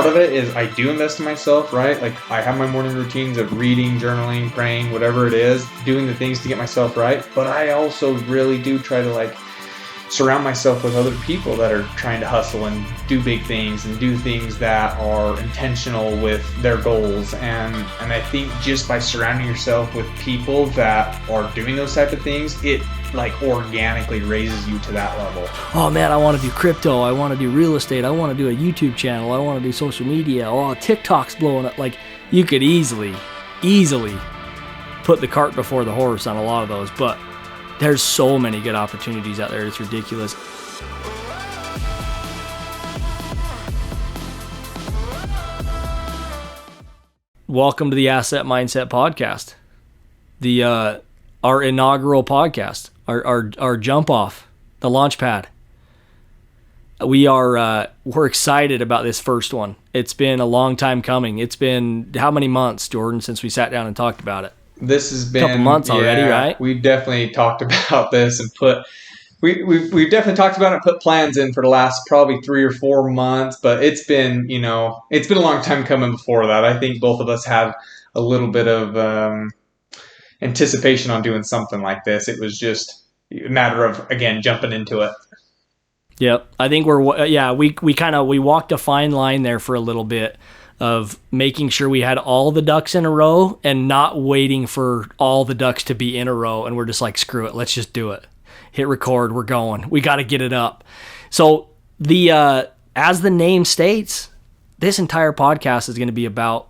part of it is I do invest in myself, right? Like I have my morning routines of reading, journaling, praying, whatever it is, doing the things to get myself right. But I also really do try to like surround myself with other people that are trying to hustle and do big things and do things that are intentional with their goals. And I think just by surrounding yourself with people that are doing those type of things, it like organically raises you to that level. Oh man, I want to do crypto. I want to do real estate. I want to do a YouTube channel. I want to do social media. Oh, TikTok's blowing up. Like you could easily put the cart before the horse on a lot of those, but there's so many good opportunities out there. It's ridiculous. Welcome to the Asset Mindset Podcast, our inaugural podcast, our jump off, the launch pad. We're excited about this first one. It's been a long time coming. It's been how many months, Jordan, since we sat down and talked about it? This has been a couple months already, right? We've definitely talked about this and we've definitely talked about it and put plans in for the last probably 3 or 4 months, but it's been a long time coming before that. I think both of us had a little bit of anticipation on doing something like this. It was just a matter of, again, jumping into it. Yep. I think we walked a fine line there for a little bit of making sure we had all the ducks in a row and not waiting for all the ducks to be in a row. And we're just like, screw it. Let's just do it. Hit record. We're going. We got to get it up. So as the name states, this entire podcast is going to be about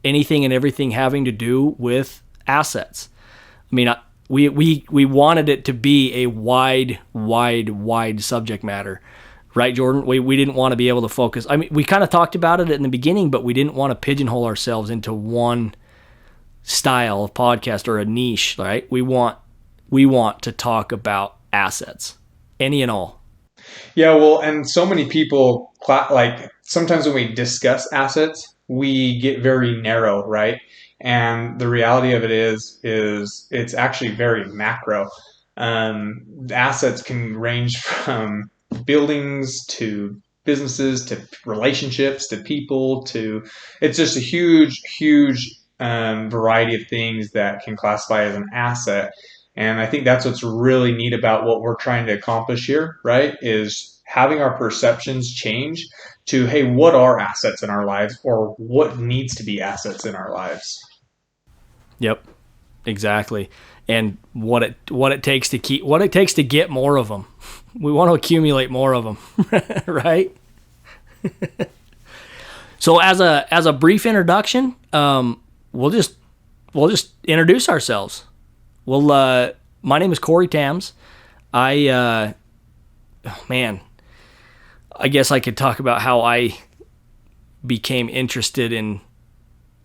anything and everything having to do with assets. I mean, we wanted it to be a wide subject matter. Right, Jordan? We didn't want to be able to focus. I mean, we kind of talked about it in the beginning, but we didn't want to pigeonhole ourselves into one style of podcast or a niche, right? We want to talk about assets, any and all. Yeah, well, and so many people, like sometimes when we discuss assets, we get very narrow, right? And the reality of it is it's actually very macro. Assets can range from buildings to businesses to relationships to people it's just a huge variety of things that can classify as an asset. And I think that's what's really neat about what we're trying to accomplish here, right, is having our perceptions change to, hey, what are assets in our lives, or what needs to be assets in our lives. Yep, exactly. And what it takes to get more of them. We want to accumulate more of them, right? So as a brief introduction, we'll just introduce ourselves. My name is Kory Tams. I guess I could talk about how I became interested in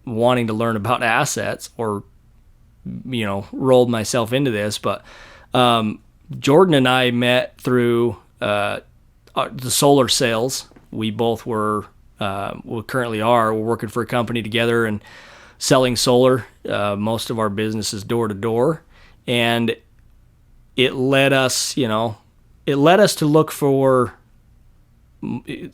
wanting to learn about assets, or rolled myself into this, but Jordan and I met through the solar sales. We both we currently are. We're working for a company together and selling solar. Most of our business is door to door, and it led us to look for.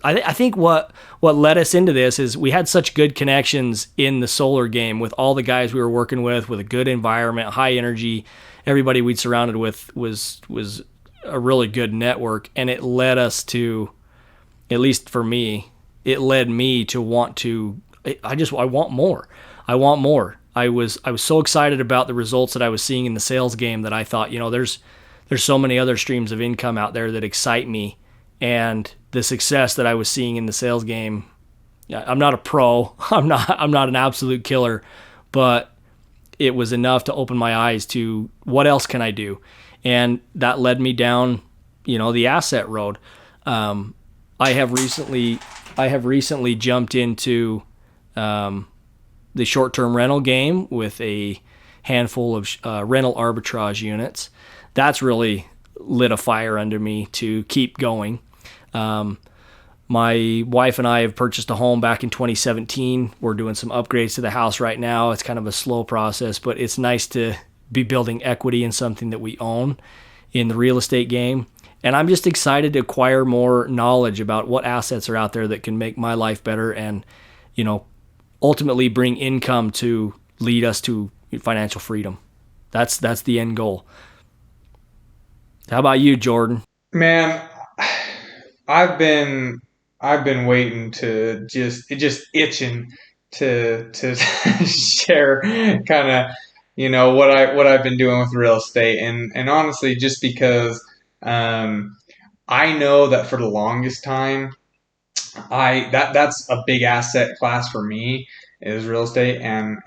I think what led us into this is we had such good connections in the solar game with all the guys we were working with a good environment, high energy. Everybody we'd surrounded with was a really good network, and it led us to, at least for me, it led me to want to. I want more. I want more. I was so excited about the results that I was seeing in the sales game that I thought, there's so many other streams of income out there that excite me. And the success that I was seeing in the sales game, I'm not a pro, I'm not an absolute killer, but it was enough to open my eyes to what else can I do? And that led me down, the asset road. I have recently jumped into the short-term rental game with a handful of rental arbitrage units. That's really lit a fire under me to keep going. My wife and I have purchased a home back in 2017. We're doing some upgrades to the house right now. It's kind of a slow process, but it's nice to be building equity in something that we own in the real estate game. And I'm just excited to acquire more knowledge about what assets are out there that can make my life better and, ultimately bring income to lead us to financial freedom. That's the end goal. How about you, Jordan? Man, I've been I've been waiting to just itching to share kind of what I've been doing with real estate, and honestly just because um I know that for the longest time that's a big asset class for me is real estate, and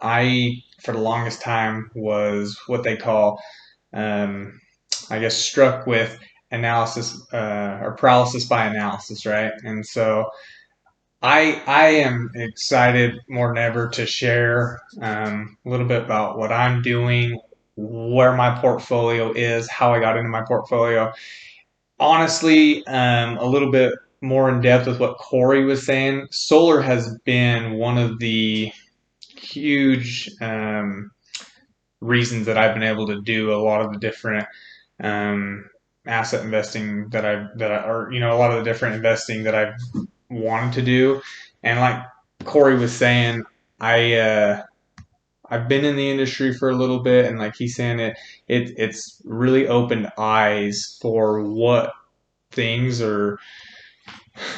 I for the longest time was what they call um I guess struck with analysis or paralysis by analysis, right? And so I am excited more than ever to share a little bit about what I'm doing, where my portfolio is, how I got into my portfolio. Honestly, a little bit more in depth with what Kory was saying. Solar has been one of the huge reasons that I've been able to do a lot of the different um, asset investing or a lot of the different investing that I've wanted to do. And like Kory was saying, I've been in the industry for a little bit, and like he's saying, it's really opened eyes for what things are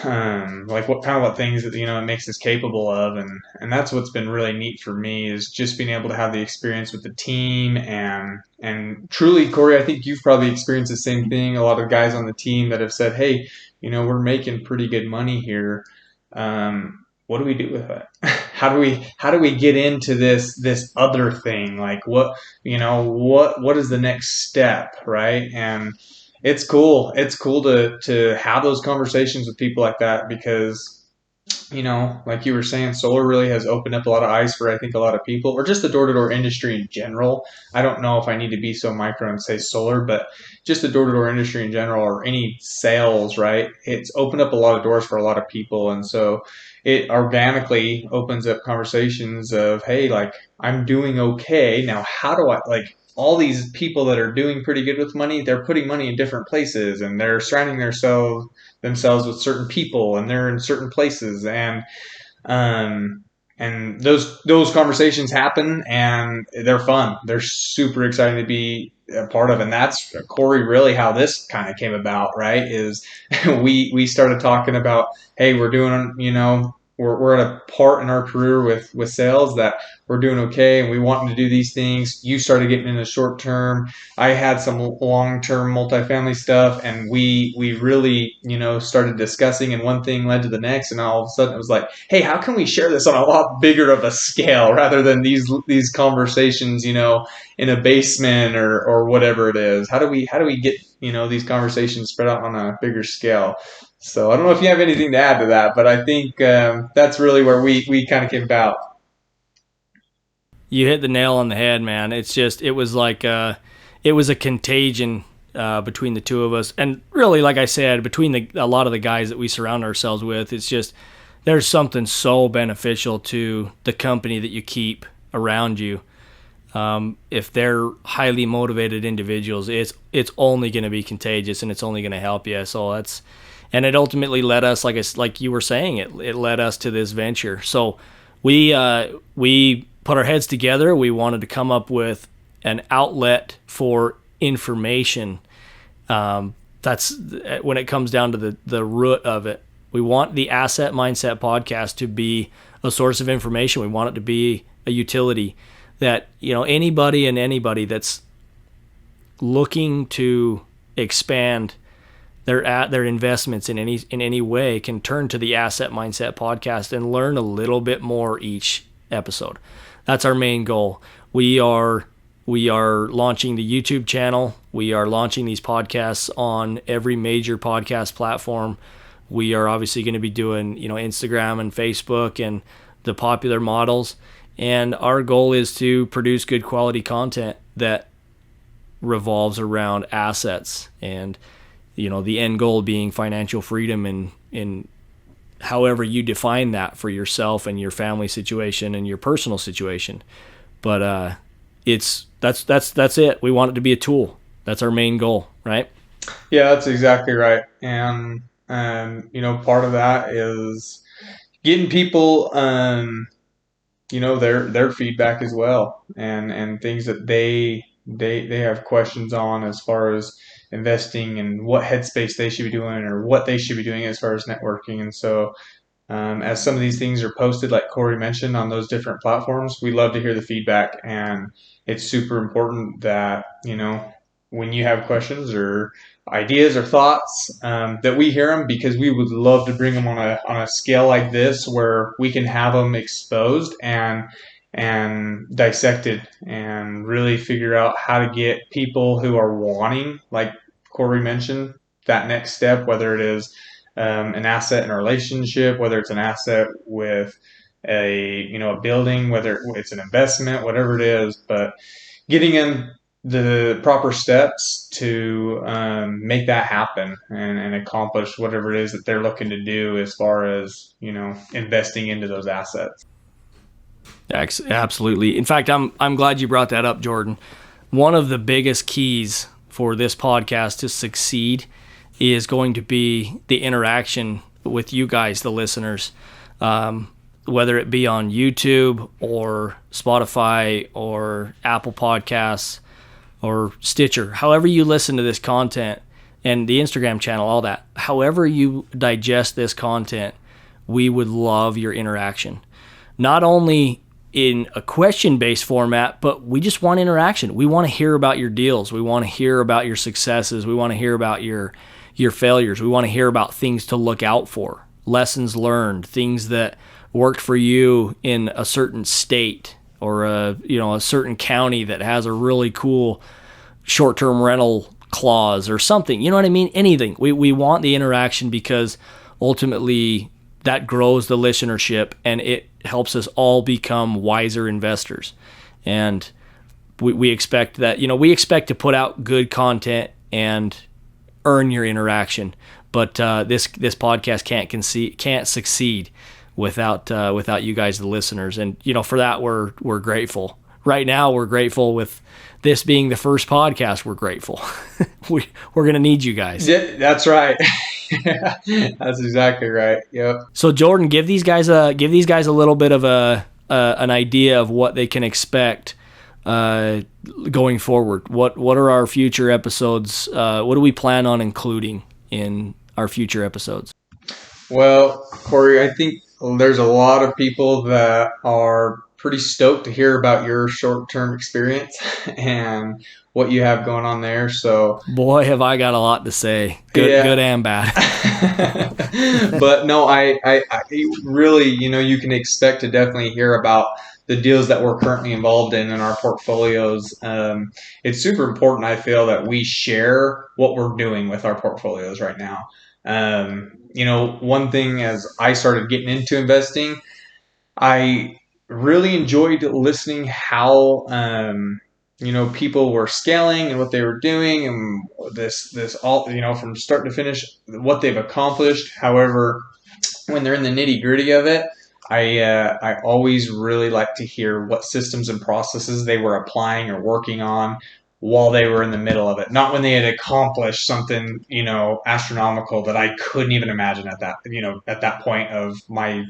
like what things that it makes us capable of, and that's what's been really neat for me is just being able to have the experience with the team, and truly, Kory, I think you've probably experienced the same thing. A lot of guys on the team that have said, hey, we're making pretty good money here. What do we do with it? How do we get into this other thing? Like what is the next step, right? And it's cool. It's cool to have those conversations with people like that because, like you were saying, solar really has opened up a lot of eyes for I think a lot of people, or just the door to door industry in general. I don't know if I need to be so micro and say solar, but just the door to door industry in general, or any sales, right? It's opened up a lot of doors for a lot of people, and so it organically opens up conversations of, hey, like I'm doing okay now. How do I like all these people that are doing pretty good with money? They're putting money in different places, and they're surrounding themselves with certain people, and they're in certain places, um, and those conversations happen, and they're fun. They're super exciting to be a part of, and that's Kory. Really, how this kind of came about, right? Is we started talking about, hey, we're doing, we're at a part in our career with sales that we're doing okay, and we want to do these things. You started getting into short term. I had some long term multifamily stuff, and we really started discussing, and one thing led to the next, and all of a sudden it was like, hey, how can we share this on a lot bigger of a scale rather than these conversations in a basement or whatever it is? How do we get these conversations spread out on a bigger scale? So I don't know if you have anything to add to that, but I think that's really where we kind of came about. You hit the nail on the head, man. It was like it was a contagion between the two of us, and really, like I said, between a lot of the guys that we surround ourselves with. It's just there's something so beneficial to the company that you keep around you. If they're highly motivated individuals, it's only going to be contagious, and it's only going to help you. And it ultimately led us, like you were saying, it led us to this venture. So we put our heads together. We wanted to come up with an outlet for information. That's when it comes down to the root of it. We want the Asset Mindset podcast to be a source of information. We want it to be a utility that anybody that's looking to expand their investments in any way can turn to the Asset Mindset podcast and learn a little bit more each episode. That's our main goal. We are launching the YouTube channel. We are launching these podcasts on every major podcast platform. We are obviously going to be doing Instagram and Facebook and the popular models. And our goal is to produce good quality content that revolves around assets, and the end goal being financial freedom in however you define that for yourself and your family situation and your personal situation. But that's it. We want it to be a tool. That's our main goal, right? Yeah, that's exactly right. Part of that is getting people, their feedback as well, and things that they have questions on as far as investing and what headspace they should be doing or what they should be doing as far as networking. And so as some of these things are posted, like Kory mentioned, on those different platforms, we love to hear the feedback. And it's super important that, when you have questions or ideas or thoughts, that we hear them, because we would love to bring them on a scale like this where we can have them exposed and dissected and really figure out how to get people who are wanting, like Kory mentioned, that next step, whether it is an asset in a relationship, whether it's an asset with a building, whether it's an investment, whatever it is, but getting in the proper steps to make that happen and accomplish whatever it is that they're looking to do as far as investing into those assets. Absolutely. In fact, I'm glad you brought that up, Jordan. One of the biggest keys for this podcast to succeed is going to be the interaction with you guys, the listeners, whether it be on YouTube or Spotify or Apple Podcasts or Stitcher, however you listen to this content, and the Instagram channel, all that, however you digest this content, we would love your interaction. Not only in a question-based format, but we just want interaction. We want to hear about your deals. We want to hear about your successes. We want to hear about your failures. We want to hear about things to look out for, lessons learned, things that worked for you in a certain state or a certain county that has a really cool short-term rental clause or something. You know what I mean? Anything. We want the interaction, because ultimately that grows the listenership and it helps us all become wiser investors. And we expect that, we expect to put out good content and earn your interaction. But this podcast can't succeed without you guys, the listeners. And for that we're grateful. Right now we're grateful. With this being the first podcast, we're grateful. We're gonna need you guys. Yeah, that's right. That's exactly right. Yep. So Jordan, give these guys a little bit of an idea of what they can expect going forward. What are our future episodes? What do we plan on including in our future episodes? Well, Kory, I think there's a lot of people that are pretty stoked to hear about your short-term experience and what you have going on there. So, boy, have I got a lot to say, good and bad. But no, I really, you can expect to definitely hear about the deals that we're currently involved in our portfolios. It's super important, I feel, that we share what we're doing with our portfolios right now. One thing, as I started getting into investing, I really enjoyed listening how people were scaling and what they were doing, and this all, from start to finish, what they've accomplished. However, when they're in the nitty gritty of it, I always really like to hear what systems and processes they were applying or working on while they were in the middle of it. Not when they had accomplished something, astronomical that I couldn't even imagine at that point of my,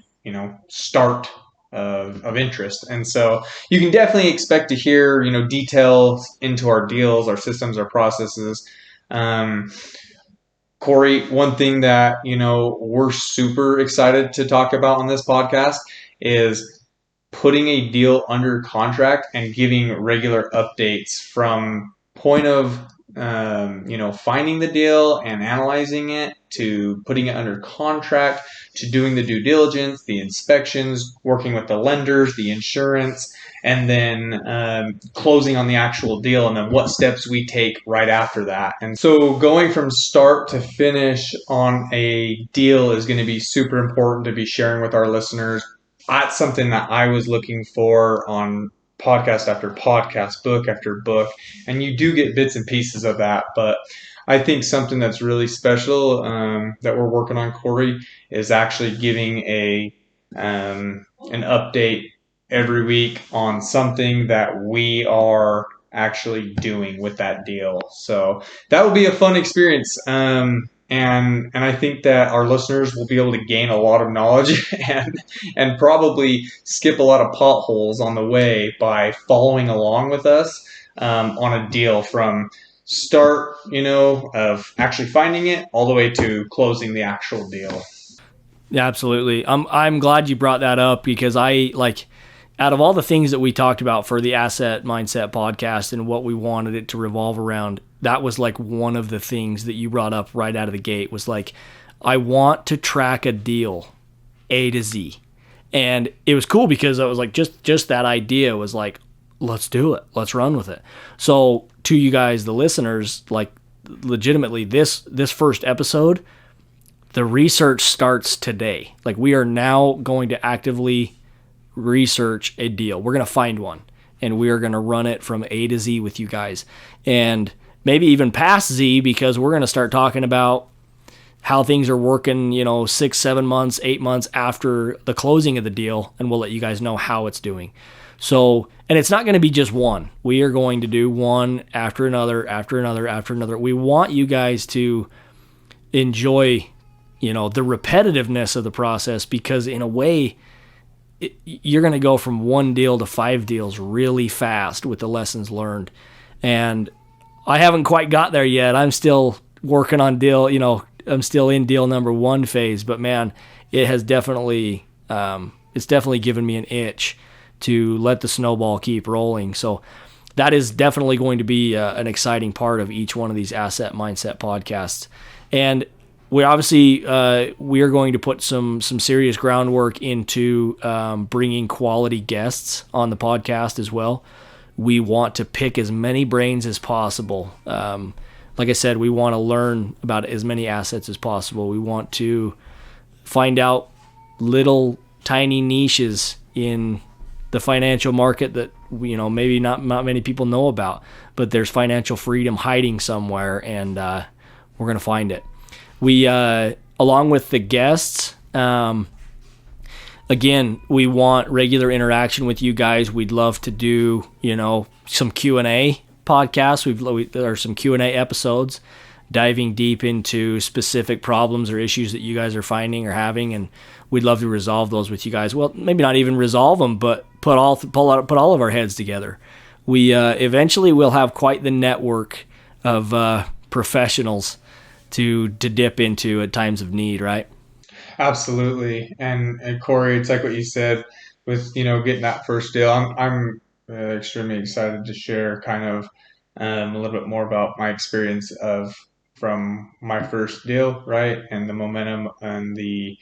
start of interest. And so you can definitely expect to hear, details into our deals, our systems, our processes. Kory, one thing that, we're super excited to talk about on this podcast is putting a deal under contract and giving regular updates from point of, finding the deal and analyzing it, to putting it under contract, to doing the due diligence, the inspections, working with the lenders, the insurance, and then closing on the actual deal, and then what steps we take right after that. And so going from start to finish on a deal is going to be super important to be sharing with our listeners. That's something that I was looking for on podcast after podcast, book after book, and you do get bits and pieces of that. But I think something that's really special that we're working on, Kory, is actually giving an update every week on something that we are actually doing with that deal. So that will be a fun experience. And I think that our listeners will be able to gain a lot of knowledge and probably skip a lot of potholes on the way by following along with us on a deal from start, of actually finding it all the way to closing the actual deal. Yeah, absolutely. I'm glad you brought that up because I like out of all the things that we talked about for the Asset Mindset podcast and what we wanted it to revolve around, that was like one of the things that you brought up right out of the gate was like, I want to track a deal A to Z. And it was cool because I was like, just that idea was like, let's do it. Let's run with it. So to you guys, the listeners, like legitimately this first episode, the research starts today. Like we are now going to actively research a deal. We're going to find one and we are going to run it from A to Z with you guys. And maybe even past Z because we're going to start talking about how things are working, 6, 7 months, 8 months after the closing of the deal. And we'll let you guys know how it's doing. So, and it's not going to be just one. We are going to do one after another, after another, after another. We want you guys to enjoy, the repetitiveness of the process because in a way, you're going to go from one deal to 5 deals really fast with the lessons learned. And I haven't quite got there yet. I'm still working on deal, I'm still in deal number 1 phase, but man, it has definitely, it's definitely given me an itch to let the snowball keep rolling. So that is definitely going to be an exciting part of each one of these Asset Mindset podcasts. And we obviously, we are going to put some serious groundwork into bringing quality guests on the podcast as well. We want to pick as many brains as possible. Like I said, we want to learn about as many assets as possible. We want to find out little tiny niches in the financial market that maybe not many people know about, but there's financial freedom hiding somewhere, and we're gonna find it. We along with the guests, again, we want regular interaction with you guys. We'd love to do some Q&A podcasts. There are some Q&A episodes diving deep into specific problems or issues that you guys are finding or having, and we'd love to resolve those with you guys. Well, maybe not even resolve them, but put all of our heads together. We eventually will have quite the network of professionals to dip into at times of need, right? Absolutely. And Kory, it's like what you said with, getting that first deal. I'm extremely excited to share kind of a little bit more about my experience from my first deal, right? And the momentum and the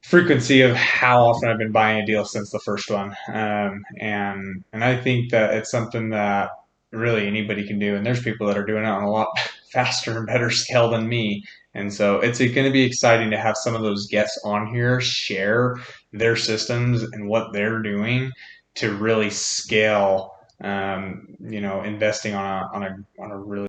frequency of how often I've been buying a deal since the first one. And I think that it's something that really anybody can do. And there's people that are doing it on a lot faster and better scale than me. And so it's going to be exciting to have some of those guests on here share their systems and what they're doing to really scale, investing on a really.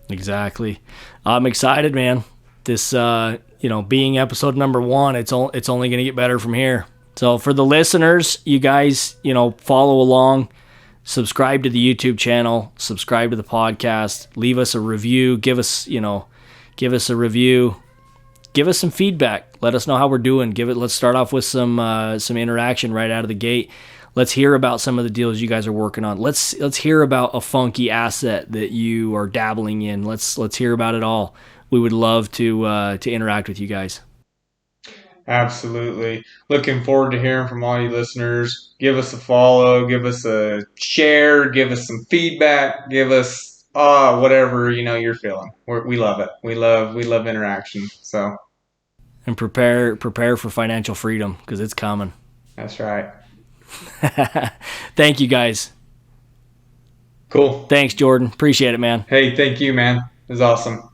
Exactly. I'm excited, man. This, being episode number 1, it's only going to get better from here. So for the listeners, you guys, follow along, subscribe to the YouTube channel, subscribe to the podcast, leave us a review, give us a review, give us some feedback. Let us know how we're doing. Let's start off with some interaction right out of the gate. Let's hear about some of the deals you guys are working on. Let's hear about a funky asset that you are dabbling in. Let's hear about it all. We would love to interact with you guys. Absolutely. Looking forward to hearing from all you listeners. Give us a follow, give us a share, give us some feedback, give us whatever you're feeling. We love it. We love interaction. So, and prepare for financial freedom because it's coming. That's right. Thank you guys. Cool. Thanks, Jordan. Appreciate it, man. Hey, thank you, man. It was awesome.